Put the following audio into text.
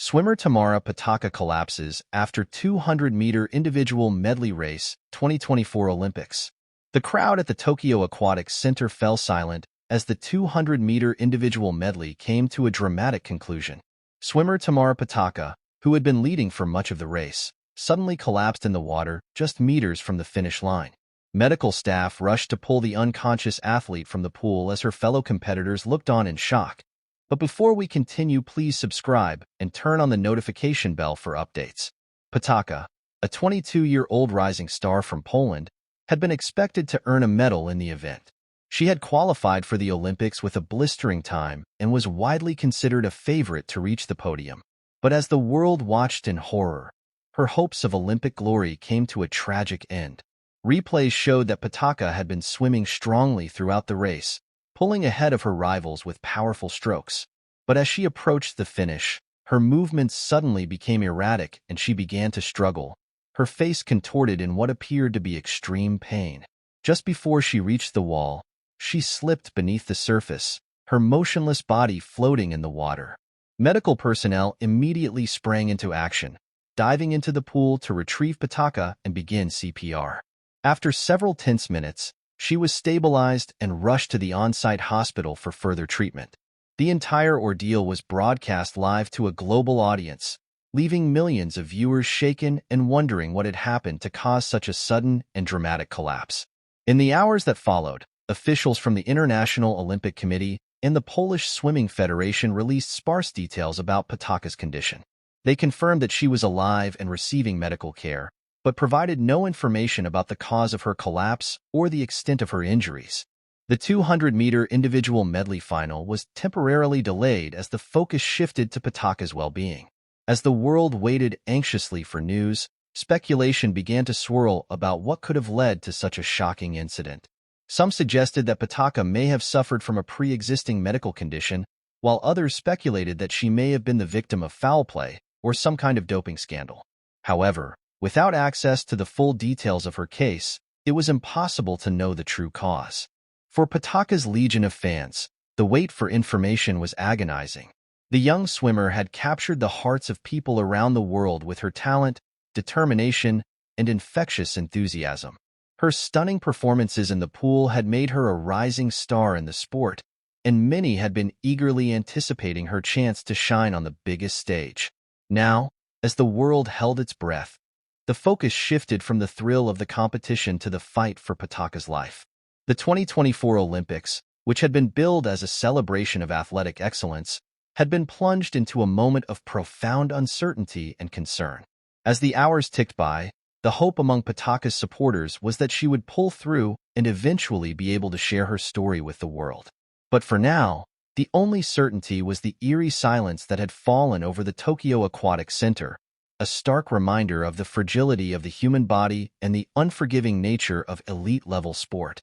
Swimmer Tamara Potocka collapses after 200-meter individual medley race 2024 Olympics. The crowd at the Tokyo Aquatics Centre fell silent as the 200-meter individual medley came to a dramatic conclusion. Swimmer Tamara Potocka, who had been leading for much of the race, suddenly collapsed in the water just meters from the finish line. Medical staff rushed to pull the unconscious athlete from the pool as her fellow competitors looked on in shock. But before we continue, please subscribe and turn on the notification bell for updates. Potocka, a 22-year-old rising star from Poland, had been expected to earn a medal in the event. She had qualified for the Olympics with a blistering time and was widely considered a favorite to reach the podium. But as the world watched in horror, her hopes of Olympic glory came to a tragic end. Replays showed that Potocka had been swimming strongly throughout the race, pulling ahead of her rivals with powerful strokes. But as she approached the finish, her movements suddenly became erratic and she began to struggle, her face contorted in what appeared to be extreme pain. Just before she reached the wall, she slipped beneath the surface, her motionless body floating in the water. Medical personnel immediately sprang into action, diving into the pool to retrieve Potocka and begin CPR. After several tense minutes, she was stabilized and rushed to the on-site hospital for further treatment. The entire ordeal was broadcast live to a global audience, leaving millions of viewers shaken and wondering what had happened to cause such a sudden and dramatic collapse. In the hours that followed, officials from the International Olympic Committee and the Polish Swimming Federation released sparse details about Potocka's condition. They confirmed that she was alive and receiving medical care, but provided no information about the cause of her collapse or the extent of her injuries. The 200-meter individual medley final was temporarily delayed as the focus shifted to Potocka's well-being. As the world waited anxiously for news, speculation began to swirl about what could have led to such a shocking incident. Some suggested that Potocka may have suffered from a pre-existing medical condition, while others speculated that she may have been the victim of foul play or some kind of doping scandal. However, without access to the full details of her case, it was impossible to know the true cause. For Potocka's legion of fans, the wait for information was agonizing. The young swimmer had captured the hearts of people around the world with her talent, determination, and infectious enthusiasm. Her stunning performances in the pool had made her a rising star in the sport, and many had been eagerly anticipating her chance to shine on the biggest stage. Now, as the world held its breath, the focus shifted from the thrill of the competition to the fight for Potocka's life. The 2024 Olympics, which had been billed as a celebration of athletic excellence, had been plunged into a moment of profound uncertainty and concern. As the hours ticked by, the hope among Potocka's supporters was that she would pull through and eventually be able to share her story with the world. But for now, the only certainty was the eerie silence that had fallen over the Tokyo Aquatics Centre, a stark reminder of the fragility of the human body and the unforgiving nature of elite-level sport.